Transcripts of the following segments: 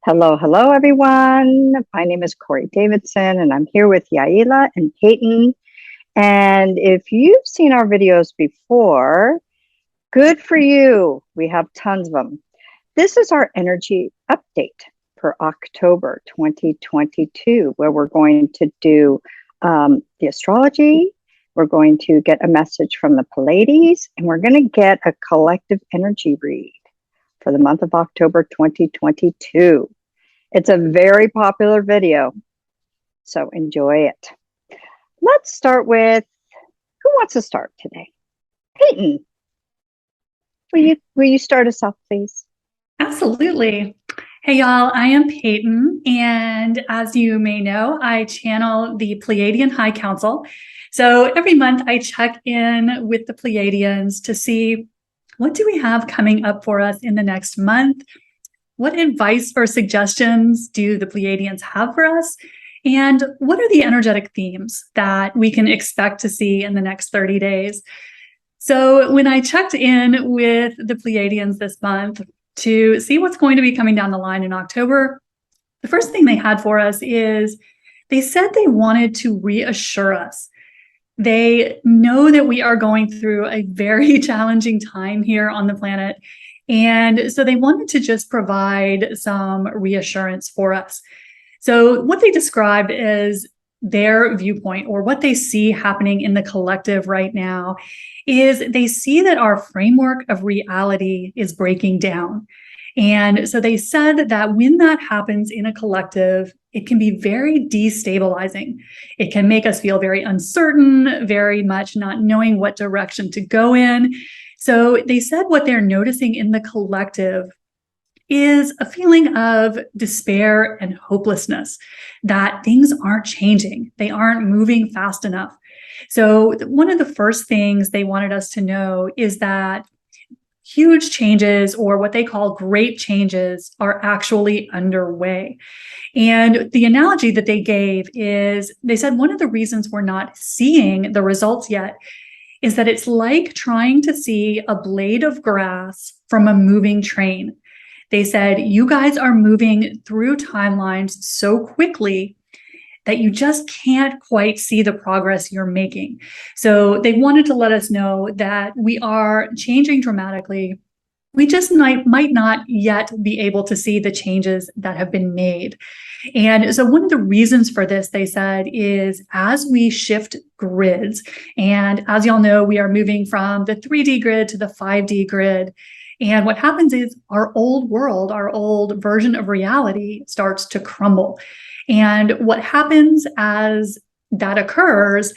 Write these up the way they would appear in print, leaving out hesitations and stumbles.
Hello, hello, everyone. My name is Corey Davidson, and I'm here with Yaila and Peyton. And if you've seen our videos before, good for you. We have tons of them. This is our energy update for October 2022, where we're going to do the astrology. We're going to get a message from the Pleiades, and we're going to get a collective energy read for the month of October 2022. It's a very popular video, so enjoy it. Let's start with, who wants to start today? Peyton, will you start us off, please? Absolutely. Hey, y'all, I am Peyton, and as you may know, I channel the Pleiadian High Council. So every month I check in with the Pleiadians to see what do we have coming up for us in the next month. What advice or suggestions do the Pleiadians have for us? And what are the energetic themes that we can expect to see in the next 30 days? So when I checked in with the Pleiadians this month to see what's going to be coming down the line in October, the first thing they had for us is they said they wanted to reassure us. They know that we are going through a very challenging time here on the planet. And so they wanted to just provide some reassurance for us. So what they described as their viewpoint, or what they see happening in the collective right now, is they see that our framework of reality is breaking down. And so they said that when that happens in a collective, it can be very destabilizing. It can make us feel very uncertain, very much not knowing what direction to go in. So they said what they're noticing in the collective is a feeling of despair and hopelessness, that things aren't changing. They aren't moving fast enough. So one of the first things they wanted us to know is that huge changes, or what they call great changes, are actually underway. And the analogy that they gave is, they said one of the reasons we're not seeing the results yet is that it's like trying to see a blade of grass from a moving train. They said, you guys are moving through timelines so quickly that you just can't quite see the progress you're making. So they wanted to let us know that we are changing dramatically. We just might not yet be able to see the changes that have been made. And so one of the reasons for this, they said, is as we shift grids, and as y'all know, we are moving from the 3D grid to the 5D grid. And what happens is our old world, our old version of reality, starts to crumble. And what happens as that occurs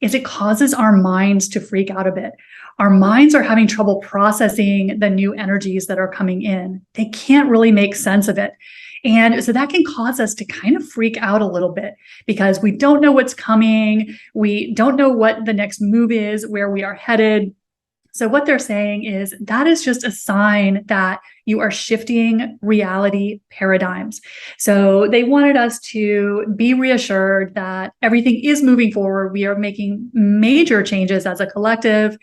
is it causes our minds to freak out a bit. Our minds are having trouble processing the new energies that are coming in. They can't really make sense of it. And so that can cause us to kind of freak out a little bit because we don't know what's coming. We don't know what the next move is, where we are headed. So what they're saying is that is just a sign that you are shifting reality paradigms. So they wanted us to be reassured that everything is moving forward. We are making major changes as a collective.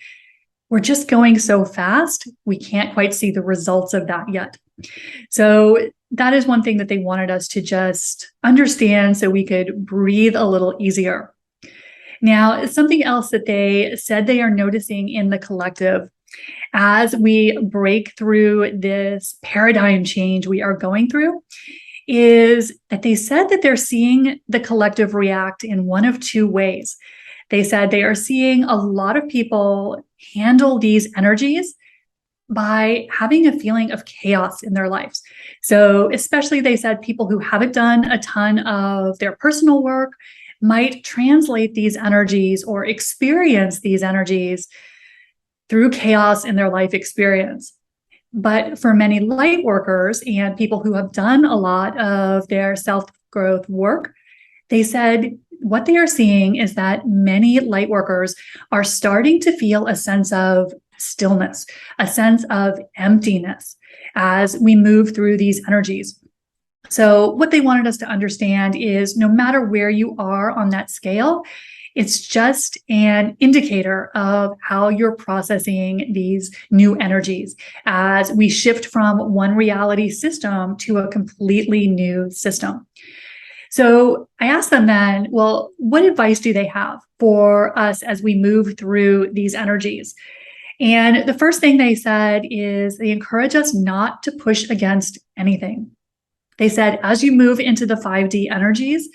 We're just going so fast, we can't quite see the results of that yet. So that is one thing that they wanted us to just understand so we could breathe a little easier. Now, something else that they said they are noticing in the collective as we break through this paradigm change we are going through is that they said that they're seeing the collective react in one of two ways. They said they are seeing a lot of people handle these energies by having a feeling of chaos in their lives. So especially, they said, people who haven't done a ton of their personal work might translate these energies or experience these energies through chaos in their life experience. But for many light workers and people who have done a lot of their self-growth work, they said what they are seeing is that many light workers are starting to feel a sense of stillness, a sense of emptiness as we move through these energies. So what they wanted us to understand is no matter where you are on that scale, It's just an indicator of how you're processing these new energies as we shift from one reality system to a completely new system. So I asked them then, well, what advice do they have for us as we move through these energies? And the first thing they said is they encourage us not to push against anything. They said, as you move into the 5D energies,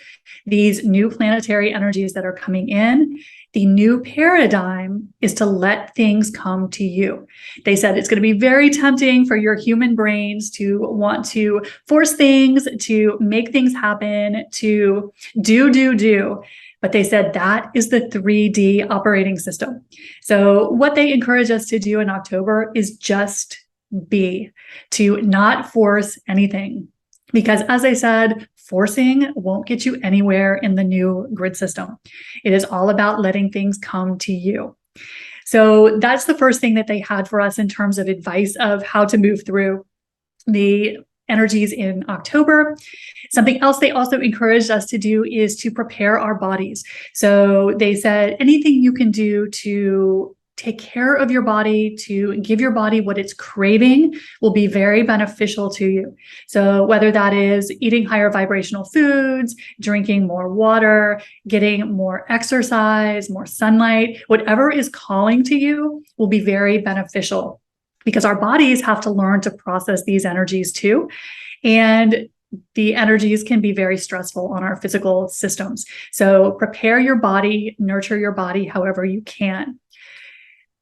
these new planetary energies that are coming in, the new paradigm is to let things come to you. They said it's going to be very tempting for your human brains to want to force things, to make things happen, to do. But they said that is the 3D operating system. So what they encourage us to do in October is just be, to not force anything. Because as I said, forcing won't get you anywhere in the new grid system. It is all about letting things come to you. So that's the first thing that they had for us in terms of advice of how to move through the energies in October. Something else they also encouraged us to do is to prepare our bodies. So they said anything you can do to take care of your body, to give your body what it's craving will be very beneficial to you. So whether that is eating higher vibrational foods, drinking more water, getting more exercise, more sunlight, whatever is calling to you will be very beneficial because our bodies have to learn to process these energies too. And the energies can be very stressful on our physical systems. So prepare your body, nurture your body however you can.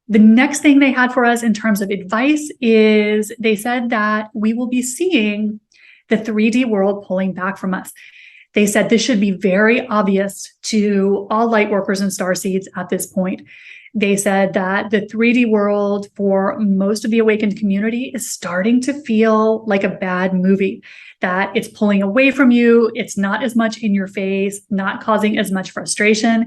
The next thing they had for us in terms of advice is they said that we will be seeing the 3D world pulling back from us. They said this should be very obvious to all light workers and starseeds at this point. They said that the 3D world for most of the awakened community is starting to feel like a bad movie, that it's pulling away from you. It's not as much in your face, not causing as much frustration.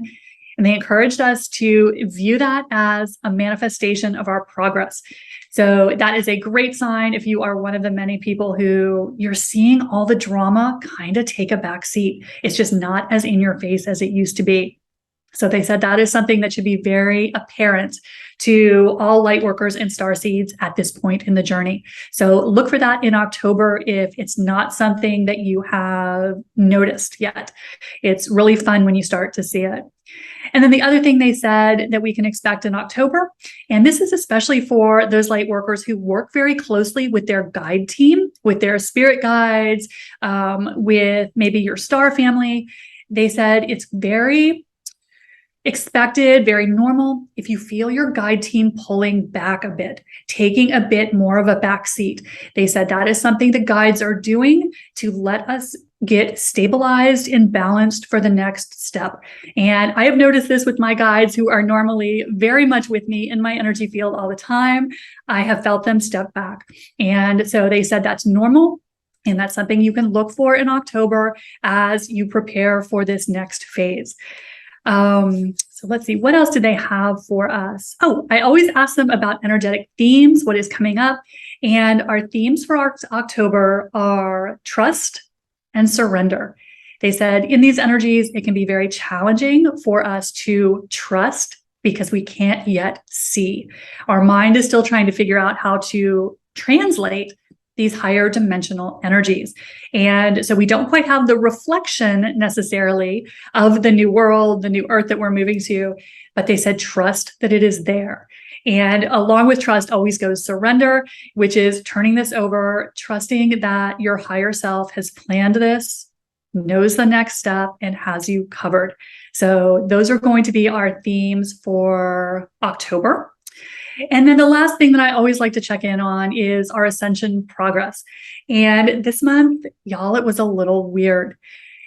And they encouraged us to view that as a manifestation of our progress. So that is a great sign if you are one of the many people who you're seeing all the drama kind of take a back seat. It's just not as in your face as it used to be. So they said that is something that should be very apparent to all light workers and starseeds at this point in the journey. So look for that in October if it's not something that you have noticed yet. It's really fun when you start to see it. And then the other thing they said that we can expect in October, and this is especially for those light workers who work very closely with their guide team, with their spirit guides, with maybe your star family. They said it's very expected, very normal if you feel your guide team pulling back a bit, taking a bit more of a back seat. They said that is something the guides are doing to let us get stabilized and balanced for the next step. And I have noticed this with my guides who are normally very much with me in my energy field all the time. I have felt them step back. And so they said that's normal. And that's something you can look for in October as you prepare for this next phase. So let's see, what else did they have for us? Oh, I always ask them about energetic themes, what is coming up. And our themes for October are trust and surrender. They said in these energies, it can be very challenging for us to trust because we can't yet see. Our mind is still trying to figure out how to translate these higher dimensional energies. And so we don't quite have the reflection necessarily of the new world, the new earth that we're moving to, but they said trust that it is there. And along with trust always goes surrender, which is turning this over, trusting that your higher self has planned this, knows the next step, and has you covered. So those are going to be our themes for October. And then the last thing that I always like to check in on is our Ascension Progress. And this month, y'all, it was a little weird.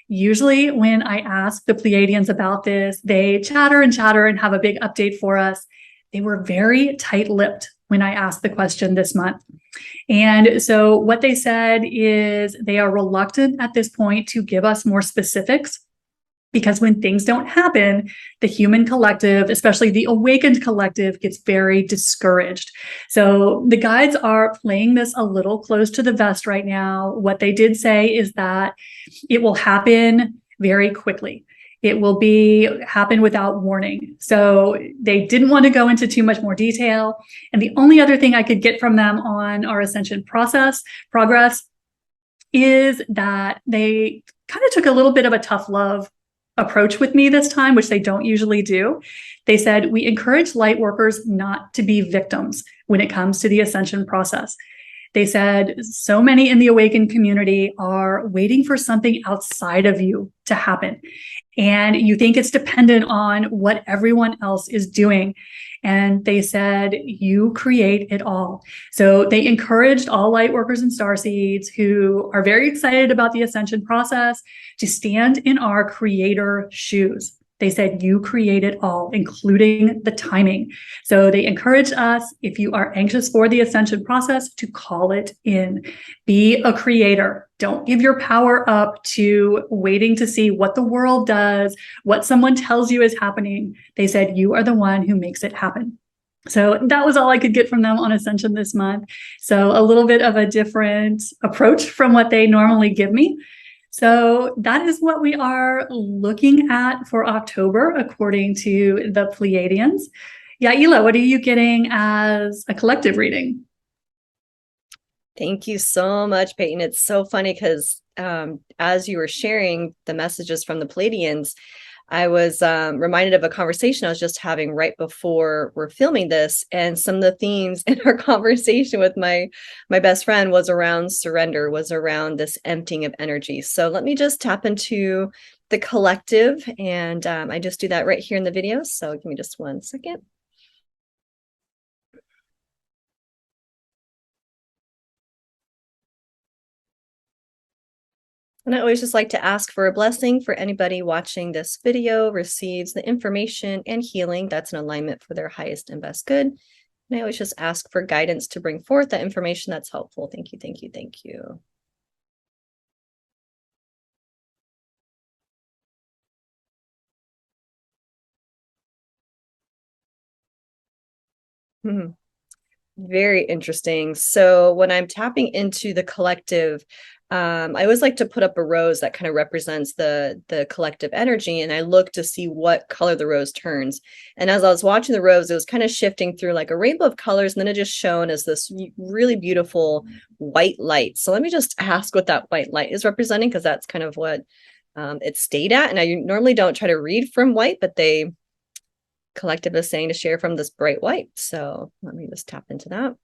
Usually when I ask the Pleiadians about this, they chatter and have a big update for us. They were very tight-lipped when I asked the question this month. And so what they said is they are reluctant at this point to give us more specifics, because when things don't happen, the human collective, especially the awakened collective, gets very discouraged. So the guides are playing this a little close to the vest right now. What they did say is that it will happen very quickly. It will happen without warning. So they didn't want to go into too much more detail. And the only other thing I could get from them on our Ascension progress is that they kind of took a little bit of a tough love approach with me this time, which they don't usually do. They said, we encourage light workers not to be victims when it comes to the ascension process. They said, so many in the awakened community are waiting for something outside of you to happen. And you think it's dependent on what everyone else is doing. And they said, you create it all. So they encouraged all light workers and starseeds who are very excited about the ascension process to stand in our creator shoes. They said, you create it all, including the timing. So they encourage us, if you are anxious for the ascension process, to call it in. Be a creator. Don't give your power up to waiting to see what the world does, what someone tells you is happening. They said, you are the one who makes it happen. So that was all I could get from them on Ascension this month. So a little bit of a different approach from what they normally give me. So that is what we are looking at for October, according to the Pleiadians. Yaila, what are you getting as a collective reading? Thank you so much, Peyton. It's so funny because as you were sharing the messages from the Pleiadians, I was reminded of a conversation I was just having right before we're filming this. And some of the themes in our conversation with my best friend was around surrender, was around this emptying of energy. So let me just tap into the collective. And I just do that right here in the video. So give me just 1 second. And I always just like to ask for a blessing for anybody watching this video receives the information and healing that's in alignment for their highest and best good. And I always just ask for guidance to bring forth that information that's helpful. Thank you, thank you, thank you. Very interesting. So when I'm tapping into the collective, I always like to put up a rose that kind of represents the collective energy, and I look to see what color the rose turns. And as I was watching the rose, it was kind of shifting through like a rainbow of colors, and then it just shone as this really beautiful white light. So let me just ask what that white light is representing, because that's kind of what it stayed at. And I normally don't try to read from white, but they collective is saying to share from this bright white. So let me just tap into that.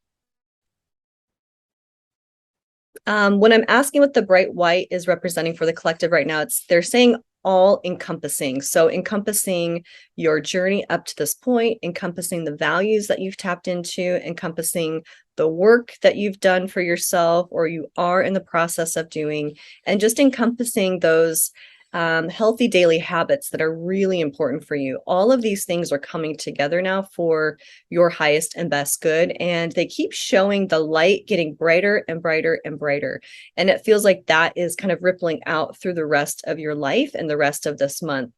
When I'm asking what the bright white is representing for the collective right now, they're saying all encompassing. So encompassing your journey up to this point, encompassing the values that you've tapped into, encompassing the work that you've done for yourself or you are in the process of doing, and just encompassing those healthy daily habits that are really important for you. All of these things are coming together now for your highest and best good. And they keep showing the light getting brighter and brighter and brighter. And it feels like that is kind of rippling out through the rest of your life and the rest of this month.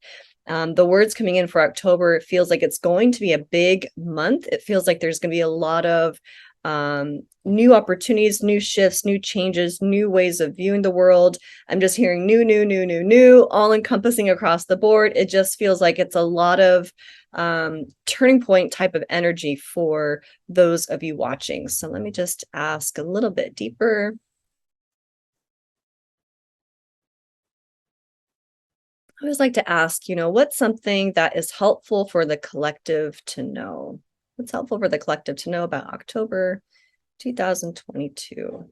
The words coming in for October, it feels like it's going to be a big month. It feels like there's going to be a lot of new opportunities, new shifts, new changes, new ways of viewing the world. I'm just hearing new, all encompassing across the board. It just feels like it's a lot of turning point type of energy for those of you watching. So let me just ask a little bit deeper. I always like to ask, what's something that is helpful for the collective to know? What's helpful for the collective to know about October 2022?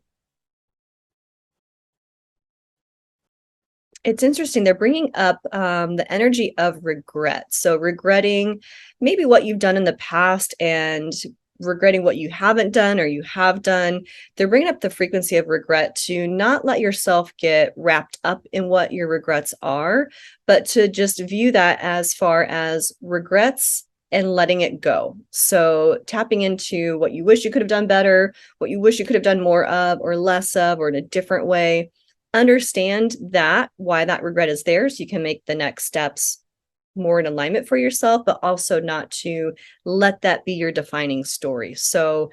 It's interesting. They're bringing up the energy of regret. So regretting maybe what you've done in the past and regretting what you haven't done or you have done. They're bringing up the frequency of regret to not let yourself get wrapped up in what your regrets are, but to just view that as far as regrets and letting it go. So tapping into what you wish you could have done better, what you wish you could have done more of or less of, or in a different way. Understand that, why that regret is there, so you can make the next steps more in alignment for yourself, but also not to let that be your defining story. So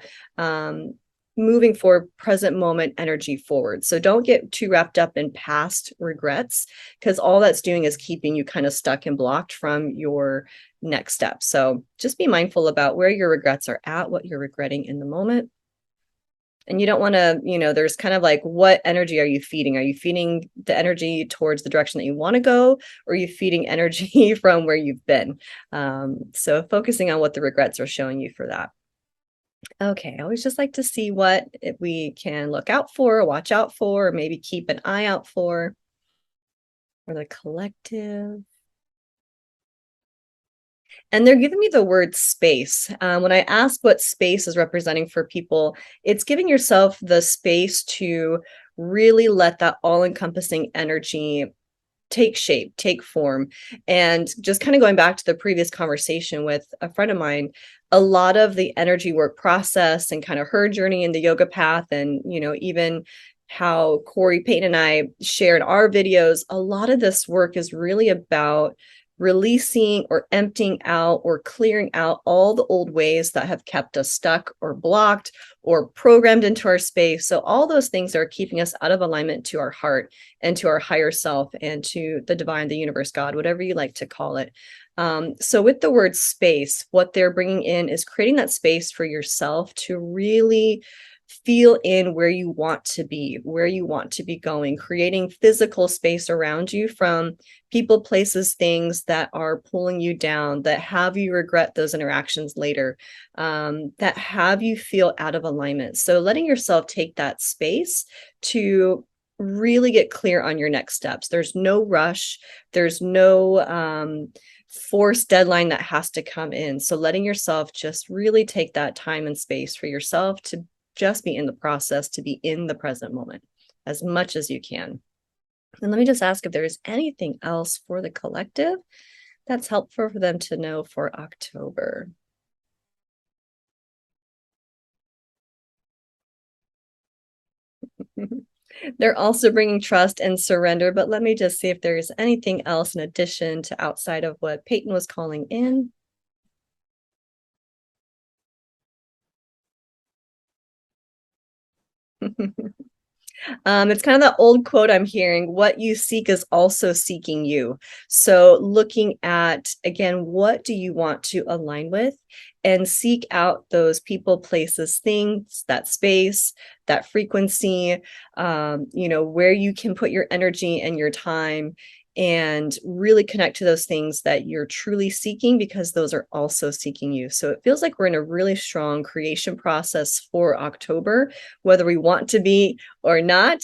moving forward, present moment energy forward. So don't get too wrapped up in past regrets, because all that's doing is keeping you kind of stuck and blocked from your next step. So just be mindful about where your regrets are at, what you're regretting in the moment. And you don't want to, there's kind of like, what energy are you feeding? Are you feeding the energy towards the direction that you want to go? Or are you feeding energy from where you've been? So focusing on what the regrets are showing you for that. Okay, I always just like to see what we can look out for, watch out for, or maybe keep an eye out for the collective. And they're giving me the word space. When I ask what space is representing for people, it's giving yourself the space to really let that all-encompassing energy take shape, take form. And just kind of going back to the previous conversation with a friend of mine, a lot of the energy work process and kind of her journey in the yoga path, and, even how Corey, Peyton, and I share in our videos, a lot of this work is really about releasing or emptying out or clearing out all the old ways that have kept us stuck or blocked or programmed into our space. So all those things are keeping us out of alignment to our heart and to our higher self and to the divine, the universe, God, whatever you like to call it. So with the word space, what they're bringing in is creating that space for yourself to really feel in where you want to be, where you want to be going, creating physical space around you from people, places, things that are pulling you down, that have you regret those interactions later, that have you feel out of alignment. So letting yourself take that space to really get clear on your next steps. There's no rush. There's no forced deadline that has to come in. So letting yourself just really take that time and space for yourself to just be in the process, to be in the present moment as much as you can. And let me just ask if there is anything else for the collective that's helpful for them to know for October. They're also bringing trust and surrender, but let me just see if there is anything else in addition to outside of what Peyton was calling in. It's kind of that old quote I'm hearing, what you seek is also seeking you. So looking at, again, what do you want to align with, and seek out those people, places, things, that space, that frequency, where you can put your energy and your time and really connect to those things that you're truly seeking, because those are also seeking you. So it feels like we're in a really strong creation process for October, whether we want to be or not.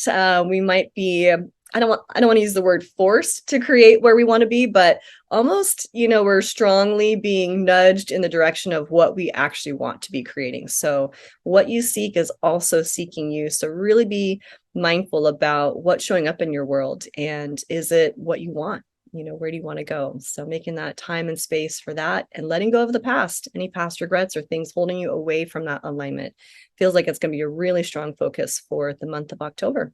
We might be, I don't want to use the word forced to create where we want to be, but almost, we're strongly being nudged in the direction of what we actually want to be creating. So what you seek is also seeking you. So really be mindful about what's showing up in your world, and is it what you want? Where do you want to go? So making that time and space for that, and letting go of the past, any past regrets or things holding you away from that alignment. Feels like it's going to be a really strong focus for the month of October.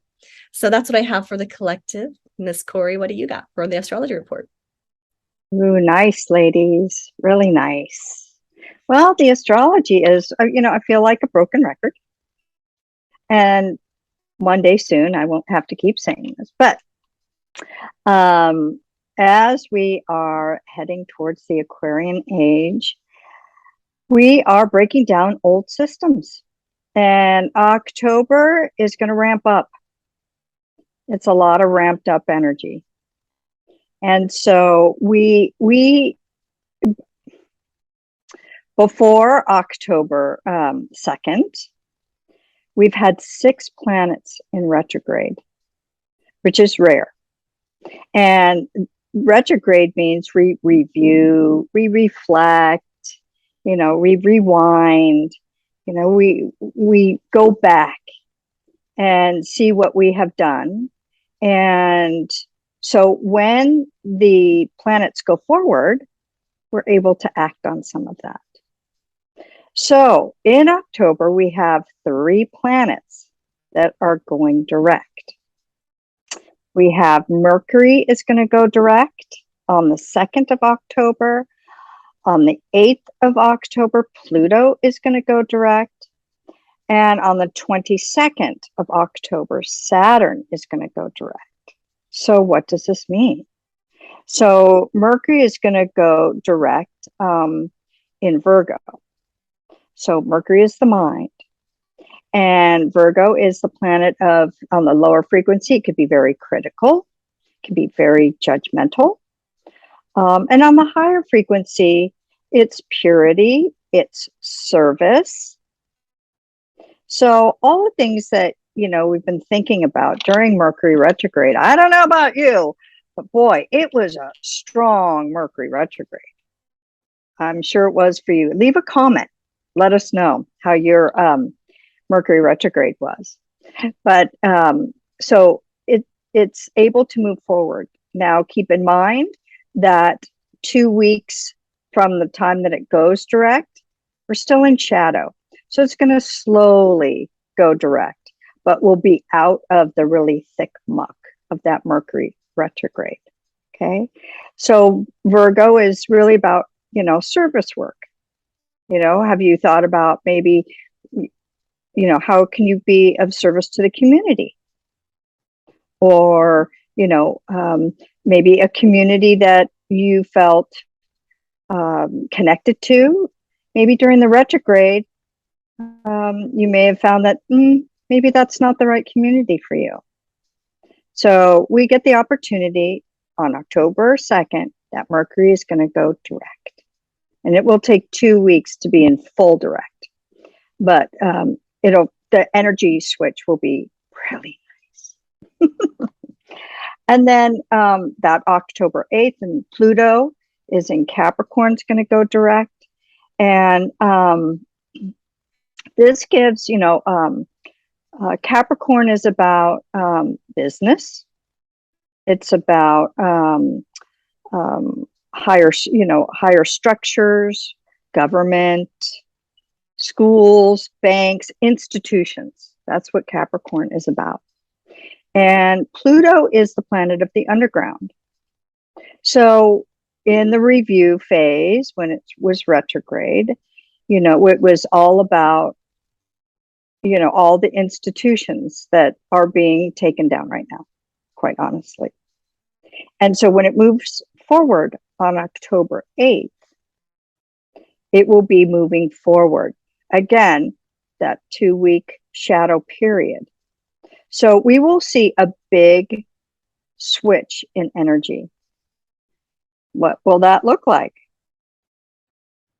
So that's what I have for the collective. Miss Corey, what do you got for the astrology report? Ooh, nice, ladies. Really nice. Well, the astrology is, I feel like a broken record. And one day soon, I won't have to keep saying this. But as we are heading towards the Aquarian age, we are breaking down old systems. And October is going to ramp up. It's a lot of ramped up energy. And so we before October 2nd, we've had 6 planets in retrograde, which is rare. And retrograde means we review, we reflect, we rewind, we go back and see what we have done. And so when the planets go forward, we're able to act on some of that. So in October, we have 3 planets that are going direct. We have Mercury is going to go direct on the 2nd of October. On the 8th of October, Pluto is going to go direct. And on the 22nd of October, Saturn is going to go direct. So what does this mean? So Mercury is going to go direct in Virgo. So Mercury is the mind. And Virgo is the planet of, on the lower frequency, it could be very critical, it can be very judgmental. And on the higher frequency, it's purity, it's service. So all the things that, you know, we've been thinking about during Mercury retrograde. I don't know about you, but boy, it was a strong Mercury retrograde. I'm sure it was for you. Leave a comment. Let us know how your Mercury retrograde was. But so it's able to move forward. Now, keep in mind that 2 weeks from the time that it goes direct, we're still in shadow. So it's going to slowly go direct, but we'll be out of the really thick muck of that Mercury retrograde. Okay. So Virgo is really about, you know, service work. You know, have you thought about maybe, you know, how can you be of service to the community? Or, you know, maybe a community that you felt connected to. Maybe during the retrograde, you may have found that maybe that's not the right community for you. So we get the opportunity on October 2nd that Mercury is going to go direct. And it will take 2 weeks to be in full direct. But the energy switch will be really nice. And then that October 8th, and Pluto is in Capricorn, is going to go direct. And this gives, you know, Capricorn is about business. It's about higher structures, government, schools, banks, institutions. That's what Capricorn is about. And Pluto is the planet of the underground. So in the review phase, when it was retrograde, you know, it was all about, you know, all the institutions that are being taken down right now, quite honestly. And so when it moves forward on October 8th, it will be moving forward. Again, that 2-week shadow period. So we will see a big switch in energy. What will that look like?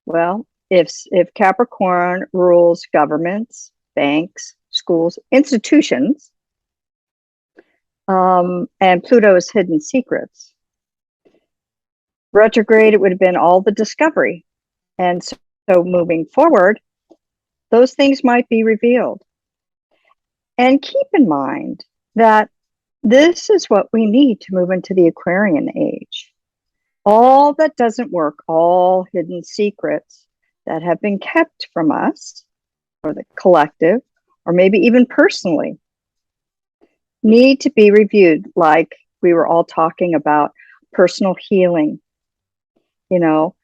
Well, if Capricorn rules governments, banks, schools, institutions, and Pluto is hidden secrets, retrograde, it would have been all the discovery. And so moving forward, those things might be revealed. And keep in mind that this is what we need to move into the Aquarian age. All that doesn't work, all hidden secrets that have been kept from us, or the collective, or maybe even personally, need to be reviewed, like we were all talking about personal healing, you know,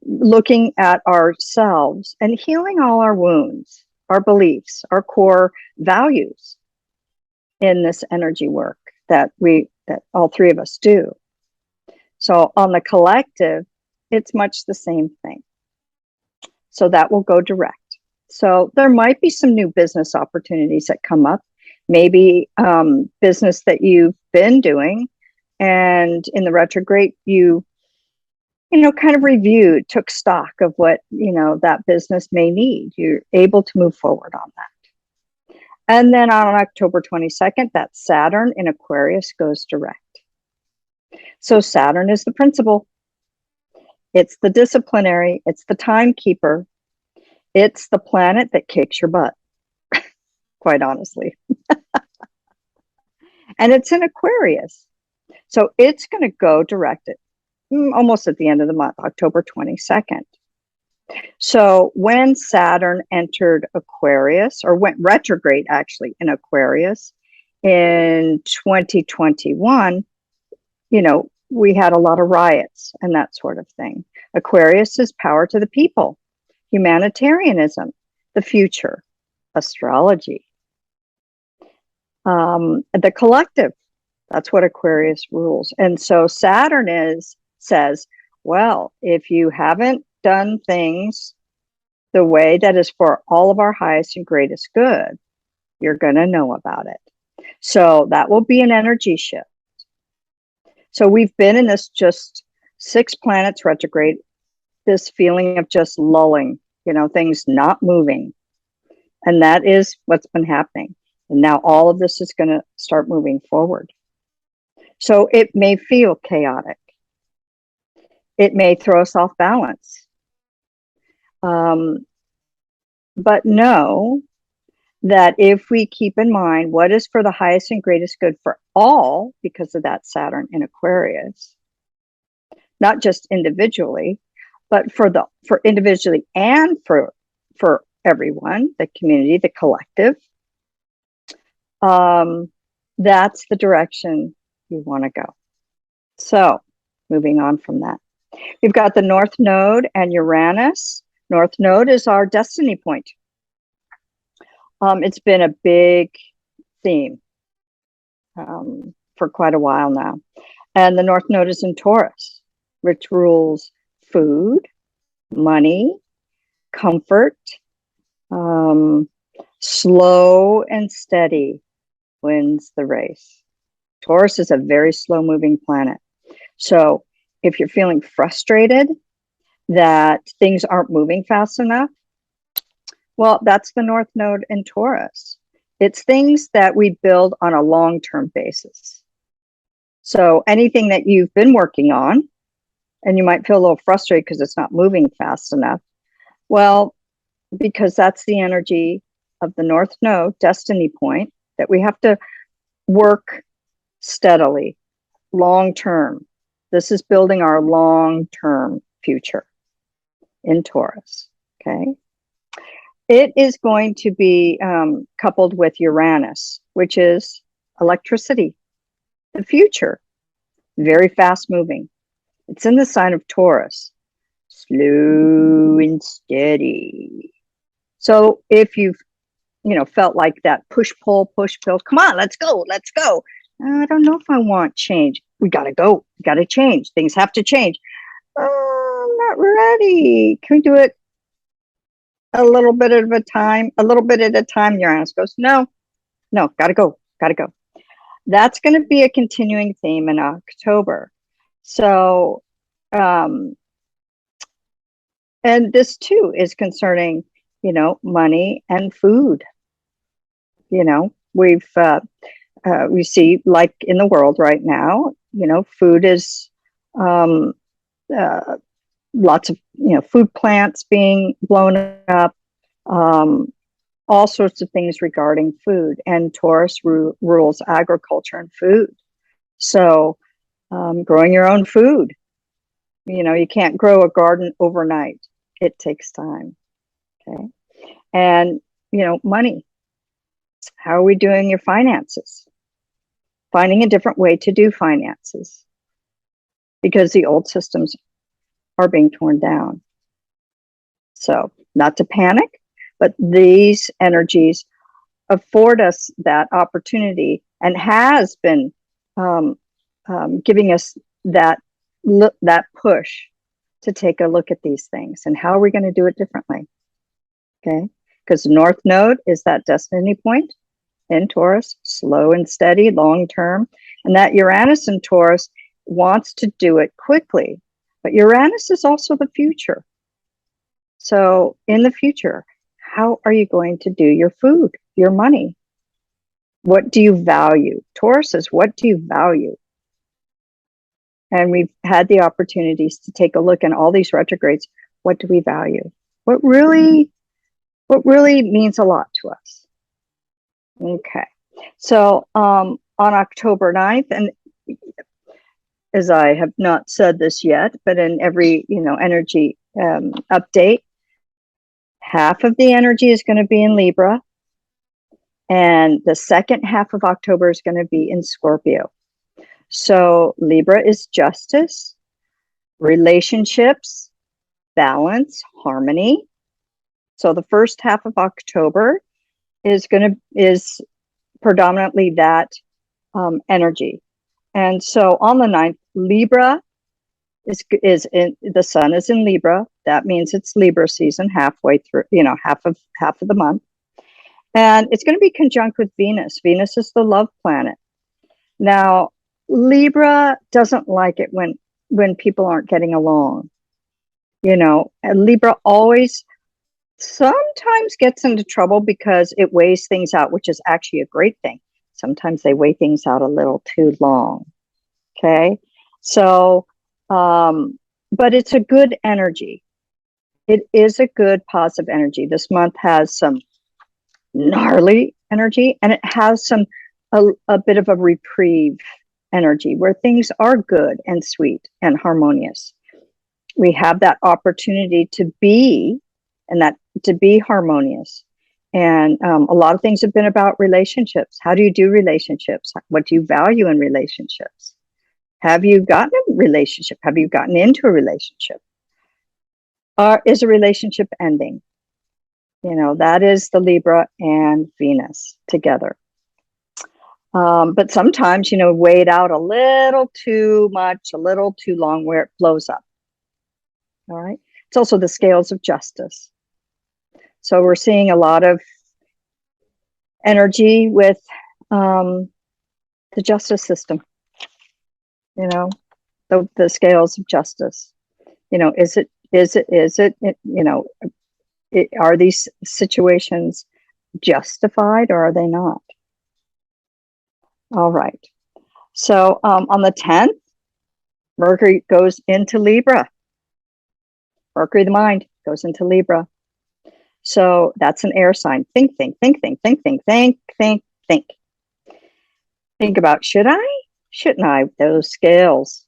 looking at ourselves and healing all our wounds, our beliefs, our core values in this energy work that all three of us do. So on the collective, it's much the same thing. So that will go direct. So there might be some new business opportunities that come up, maybe business that you've been doing, and in the retrograde, you know, kind of reviewed, took stock of what, you know, that business may need. You're able to move forward on that. And then on October 22nd, that Saturn in Aquarius goes direct. So Saturn is the principal. It's the disciplinary. It's the timekeeper. It's the planet that kicks your butt, quite honestly. And it's in Aquarius. So it's going to go direct it almost at the end of the month, October 22nd. So when Saturn entered Aquarius, or went retrograde actually in Aquarius in 2021, you know, we had a lot of riots and that sort of thing. Aquarius is power to the people, humanitarianism, the future, astrology. The collective, that's what Aquarius rules. And so Saturn says, well, if you haven't done things the way that is for all of our highest and greatest good, you're going to know about it. So that will be an energy shift. So we've been in this just 6 planets retrograde, this feeling of just lulling, things not moving. And that is what's been happening. And now all of this is going to start moving forward. So it may feel chaotic. It may throw us off balance. But know that if we keep in mind what is for the highest and greatest good for all, because of that Saturn in Aquarius, not just individually, but for individually and for everyone, the community, the collective, that's the direction you want to go. So moving on from that, we've got the North Node and Uranus. North Node is our destiny point. It's been a big theme for quite a while now. And the North Node is in Taurus, which rules food, money, comfort, slow and steady wins the race. Taurus is a very slow moving planet. So if you're feeling frustrated that things aren't moving fast enough, well, that's the North Node in Taurus. It's things that we build on a long-term basis. So anything that you've been working on, and you might feel a little frustrated because it's not moving fast enough, well, because that's the energy of the North Node, destiny point, that we have to work steadily, long-term. This is building our long-term future in Taurus, okay? It is going to be coupled with Uranus, which is electricity, the future, very fast moving. It's in the sign of Taurus, slow and steady. So if you've, felt like that push, pull, come on, let's go. I don't know if I want change. We got to go. We got to change. Things have to change. I'm not ready. Can we do it a little bit at a time? Uranus goes, no, gotta go. That's going to be a continuing theme in October. So, and this too is concerning, money and food. We see, like in the world right now, food is lots of food plants being blown up, all sorts of things regarding food, and Taurus rules agriculture and food. So growing your own food, you can't grow a garden overnight. It takes time. Okay. And money, how are we doing your finances? Finding a different way to do finances, because the old systems are being torn down. So not to panic, but these energies afford us that opportunity and has been giving us that push to take a look at these things and how are we going to do it differently. Okay, because the North Node is that destiny point in Taurus, slow and steady, long term, and that Uranus in Taurus wants to do it quickly. But Uranus is also the future. So in the future, how are you going to do your food, your money? What do you value? Taurus says, what do you value? And we've had the opportunities to take a look in all these retrogrades. What do we value? What really means a lot to us? Okay. So on October 9th, and as I have not said this yet, but in every, energy update, half of the energy is going to be in Libra, and the second half of October is going to be in Scorpio. So Libra is justice, relationships, balance, harmony. So the first half of October is predominantly that energy. And so on the 9th, Libra is in, the sun is in Libra. That means it's Libra season, halfway through, half of the month. And it's going to be conjunct with Venus. Venus is the love planet. Now, Libra doesn't like it when people aren't getting along. And Libra always sometimes gets into trouble because it weighs things out, which is actually a great thing. Sometimes they weigh things out a little too long. Okay. So, but it's a good energy. It is a good positive energy. This month has some gnarly energy, and it has a bit of a reprieve energy where things are good and sweet and harmonious. We have that opportunity to be harmonious. And a lot of things have been about relationships. How do you do relationships? What do you value in relationships? Have you gotten a relationship? Have you gotten into a relationship? Is a relationship ending? That is the Libra and Venus together. But sometimes, weigh it out a little too much, a little too long, where it blows up. All right. It's also the scales of justice. So we're seeing a lot of energy with the justice system. The scales of justice. Are these situations justified, or are they not? All right. So on the 10th, Mercury goes into Libra. Mercury, the mind, goes into Libra. So that's an air sign. Think. Think about, should I? Shouldn't I? Those scales,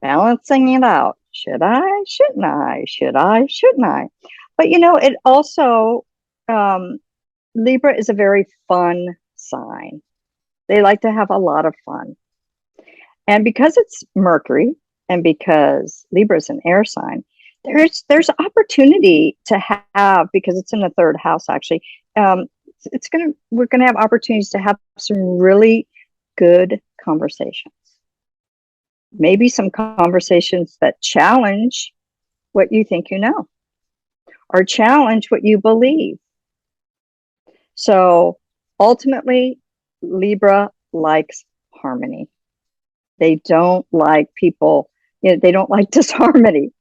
balancing it out. Should I? Shouldn't I? Should I? Shouldn't I? But it also, Libra is a very fun sign. They like to have a lot of fun. And because it's Mercury, and because Libra is an air sign, there's opportunity to have, because it's in the 3rd house, actually, we're gonna have opportunities to have some really good conversations. Maybe some conversations that challenge what you think you know, or challenge what you believe. So ultimately, Libra likes harmony. They don't like people, they don't like disharmony.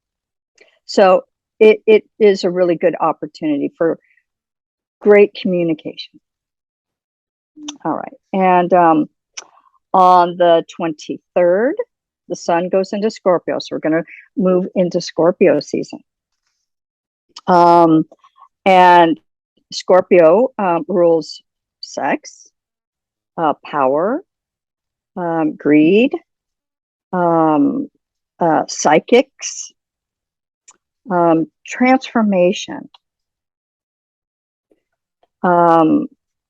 So it is a really good opportunity for great communication. All right. And on the 23rd, the sun goes into Scorpio. So we're going to move into Scorpio season. And Scorpio rules sex, power, greed, psychics, transformation.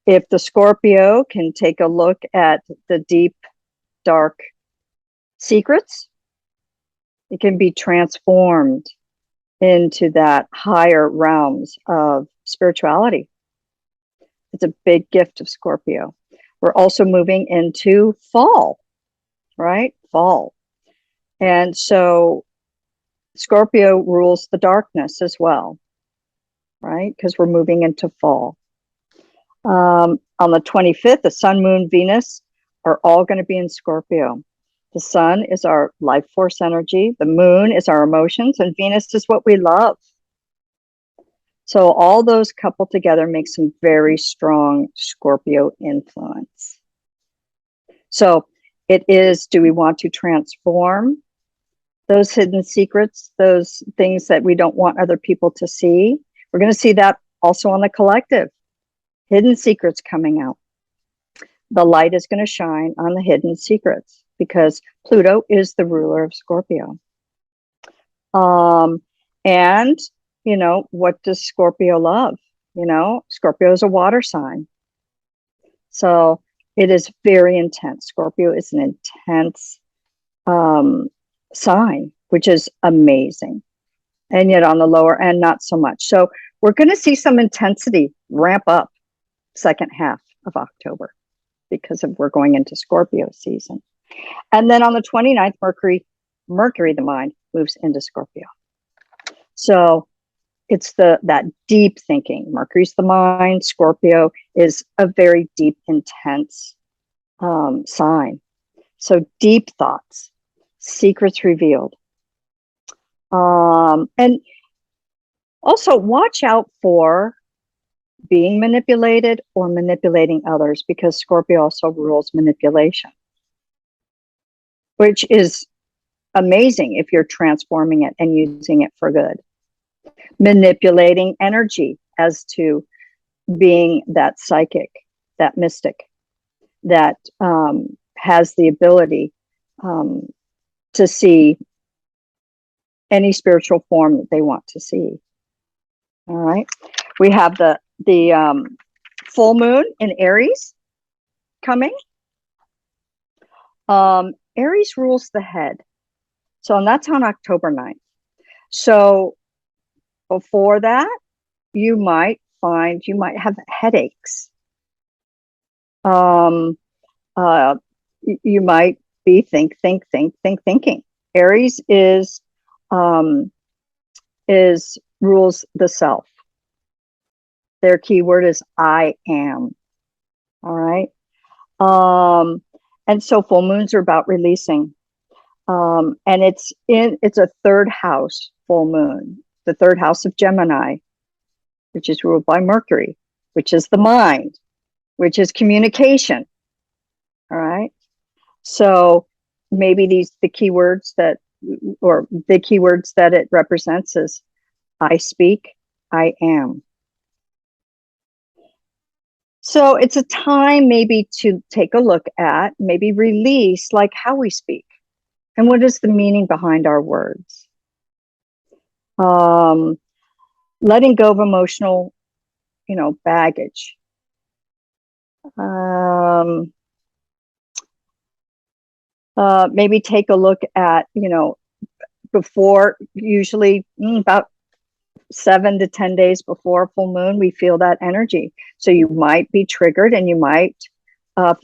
If the Scorpio can take a look at the deep, dark secrets, it can be transformed into that higher realms of spirituality. It's a big gift of Scorpio. We're also moving into fall, right? Fall. And so Scorpio rules the darkness as well, right? Because we're moving into fall. On the 25th, the sun, moon, Venus are all going to be in Scorpio. The sun is our life force energy. The moon is our emotions, and Venus is what we love. So all those coupled together make some very strong Scorpio influence. So it is, do we want to transform those hidden secrets, those things that we don't want other people to see? We're going to see that also on the collective. Hidden secrets coming out. The light is going to shine on the hidden secrets because Pluto is the ruler of Scorpio. And, what does Scorpio love? Scorpio is a water sign. So it is very intense. Scorpio is an intense sign, which is amazing. And yet on the lower end, not so much. So we're going to see some intensity ramp up second half of October because we're going into Scorpio season. And then on the 29th, Mercury, the mind, moves into Scorpio. So it's that deep thinking. Mercury's the mind. Scorpio is a very deep, intense sign. So deep thoughts, secrets revealed. And also watch out for being manipulated or manipulating others, because Scorpio also rules manipulation, which is amazing if you're transforming it and using it for good. Manipulating energy as to being that psychic, that mystic, that has the ability to see any spiritual form that they want to see. All right. We have the full moon in Aries coming. Aries rules the head. So, and that's on October 9th. So before that, you might have headaches. You might be thinking. Aries rules the self. Their keyword is I am. All right. And so full moons are about releasing. And it's a third house full moon, the third house of Gemini, which is ruled by Mercury, which is the mind, which is communication. All right. So maybe the keywords that it represents is I speak, I am. So it's a time maybe to take a look at, maybe release like how we speak and what is the meaning behind our words. Letting go of emotional, baggage. Maybe take a look at, before, usually about 7 to 10 days before full moon, we feel that energy. So you might be triggered and you might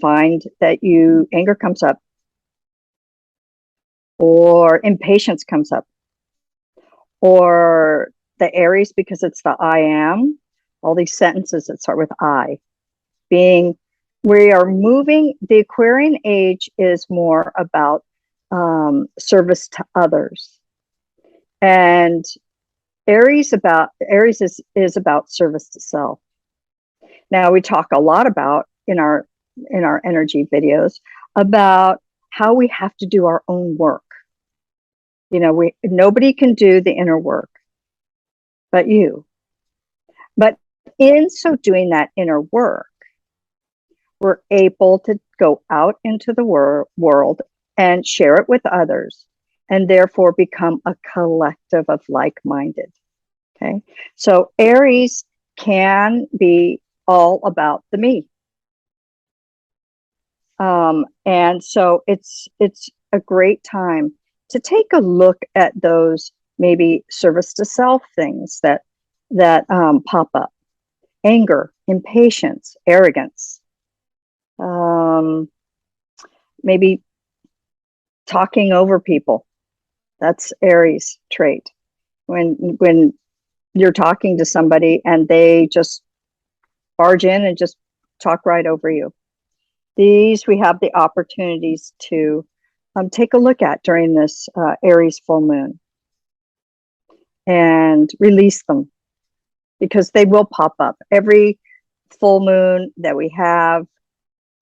find that anger comes up or impatience comes up, or the Aries, because it's the I am, all these sentences that start with I, we are moving. The Aquarian age is more about service to others, and Aries is about service to self. Now we talk a lot about in our energy videos about how we have to do our own work. Nobody can do the inner work but you. But in so doing that inner work, we're able to go out into the world and share it with others, and therefore become a collective of like-minded. Okay, so Aries can be all about the me, and so it's a great time to take a look at those maybe service to self things that pop up: anger, impatience, arrogance, maybe talking over people. That's Aries trait. When you're talking to somebody and they just barge in and just talk right over you. These we have the opportunities to take a look at during this Aries full moon and release them, because they will pop up. Every full moon that we have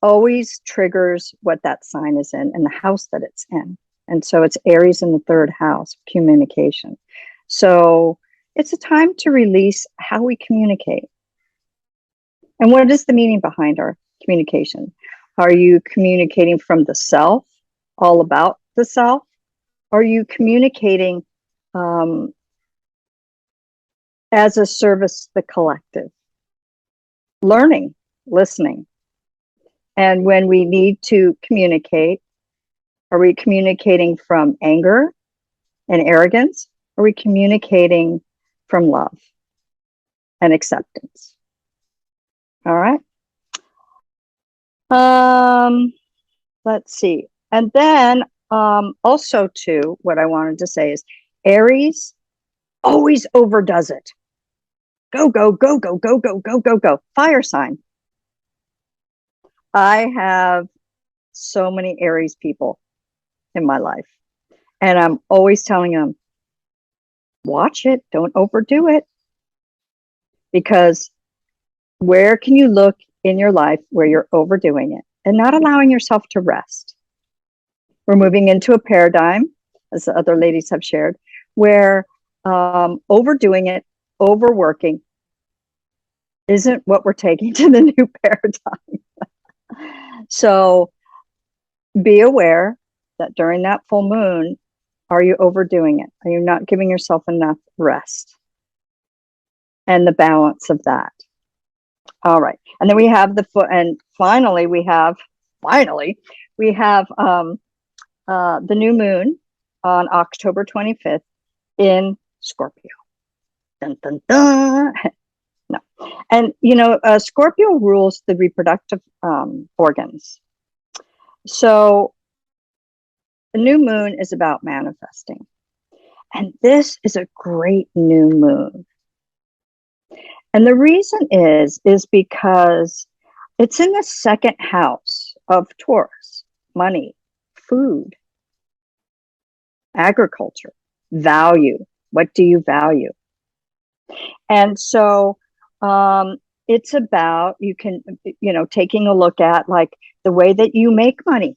always triggers what that sign is in and the house that it's in. And so it's Aries in the third house, communication. So it's a time to release how we communicate. And what is the meaning behind our communication? Are you communicating from the self, all about the self? Are you communicating as a service to the collective? Learning, listening. And when we need to communicate, are we communicating from anger and arrogance? Are we communicating from love and acceptance? All right. Let's see. And then also too, what I wanted to say is Aries always overdoes it. Go, go, go, go, go, go, go, go, go. Fire sign. I have so many Aries people in my life. And I'm always telling them, watch it, don't overdo it. Because where can you look in your life where you're overdoing it and not allowing yourself to rest? We're moving into a paradigm, as the other ladies have shared, where overdoing it, overworking, isn't what we're taking to the new paradigm. So be aware that during that full moon, are you overdoing it? Are you not giving yourself enough rest? And the balance of that. All right. And then we have and finally we have the new moon on October 25th in Scorpio. Dun, dun, dun. No. And, Scorpio rules the reproductive organs. So the new moon is about manifesting. And this is a great new moon. And the reason is because it's in the second house of Taurus, money, food, agriculture, value. What do you value? And so it's about, taking a look at like the way that you make money,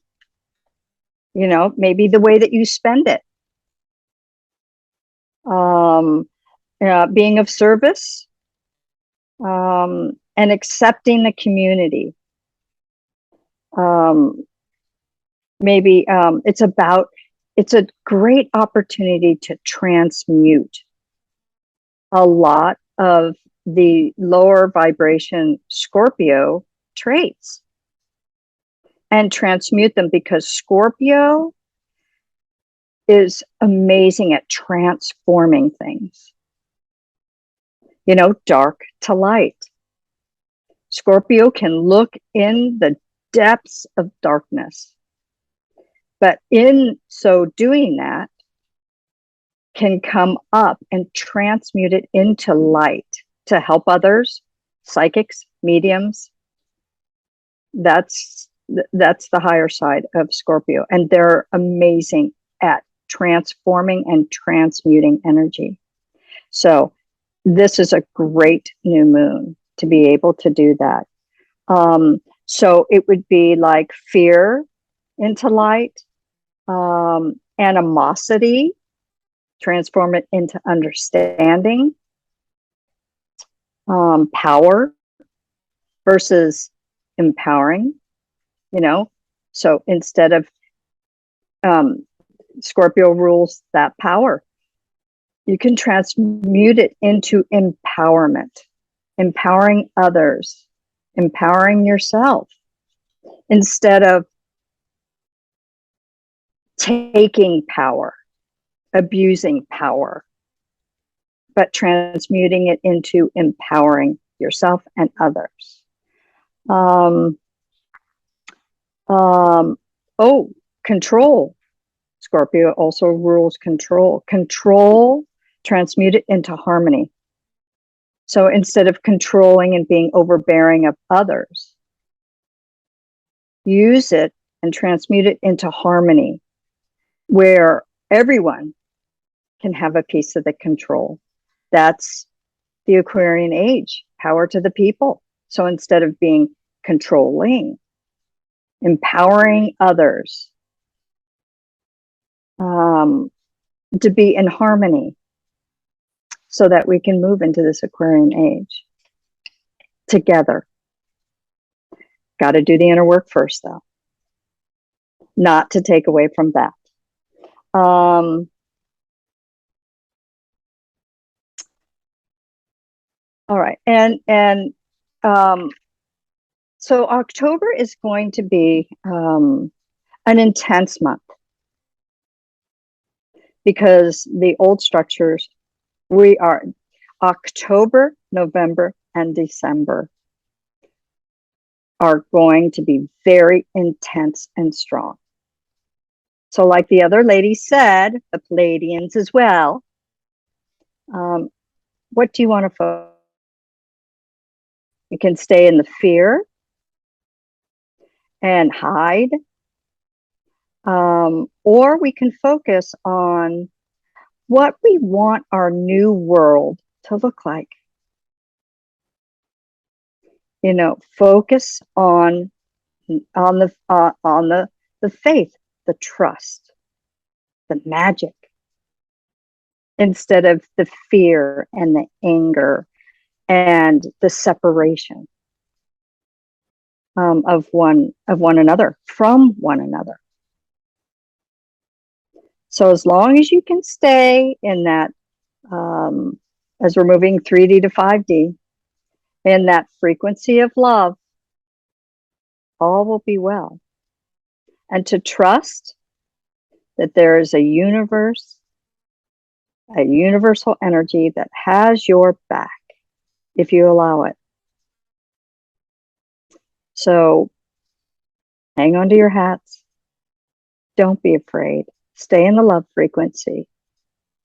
maybe the way that you spend it, being of service, and accepting the community. Maybe it's a great opportunity to transmute a lot of the lower vibration Scorpio traits and transmute them, because Scorpio is amazing at transforming things. Dark to light. Scorpio can look in the depths of darkness, but in so doing that, can come up and transmute it into light to help others, psychics, mediums. That's the higher side of Scorpio, and they're amazing at transforming and transmuting energy. So this is a great new moon to be able to do that. So it would be like fear into light, animosity, transform it into understanding, power versus empowering, So instead of Scorpio rules that power, you can transmute it into empowerment, empowering others, empowering yourself, instead of taking power, abusing power, but transmuting it into empowering yourself and others. Control. Scorpio also rules control. Control, transmute it into harmony. So instead of controlling and being overbearing of others, use it and transmute it into harmony, where everyone can have a piece of the control. That's the Aquarian age, power to the people. So instead of being controlling, empowering others, to be in harmony, so that we can move into this Aquarian age together. Got to do the inner work first, though, not to take away from that. All right, and so October is going to be an intense month, because the old structures, we are October, November, and December. are going to be very intense and strong. So like the other lady said, the Pleiadians as well, what do you want to focus? You can stay in the fear and hide, or we can focus on what we want our new world to look like. You know, focus on the faith, the trust, the magic, instead of the fear and the anger and the separation of one another, from one another. So as long as you can stay in that, as we're moving 3D to 5D, in that frequency of love, all will be well. And to trust that there is a universe, a universal energy that has your back if you allow it. So hang on to your hats. Don't be afraid. Stay in the love frequency.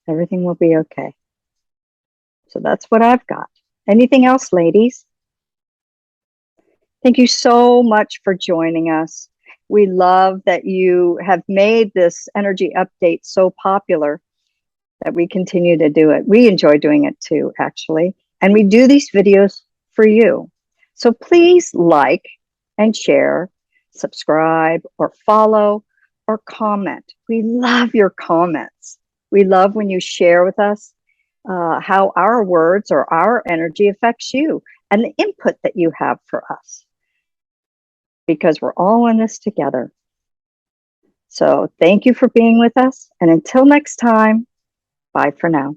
Everything will be okay. So that's what I've got. Anything else, ladies? Thank you so much for joining us. We love that you have made this energy update so popular that we continue to do it. We enjoy doing it too, actually. And we do these videos for you. So please like and share, subscribe or follow or comment. We love your comments. We love when you share with us how our words or our energy affects you and the input that you have for us, because we're all in this together. So thank you for being with us. And until next time, bye for now.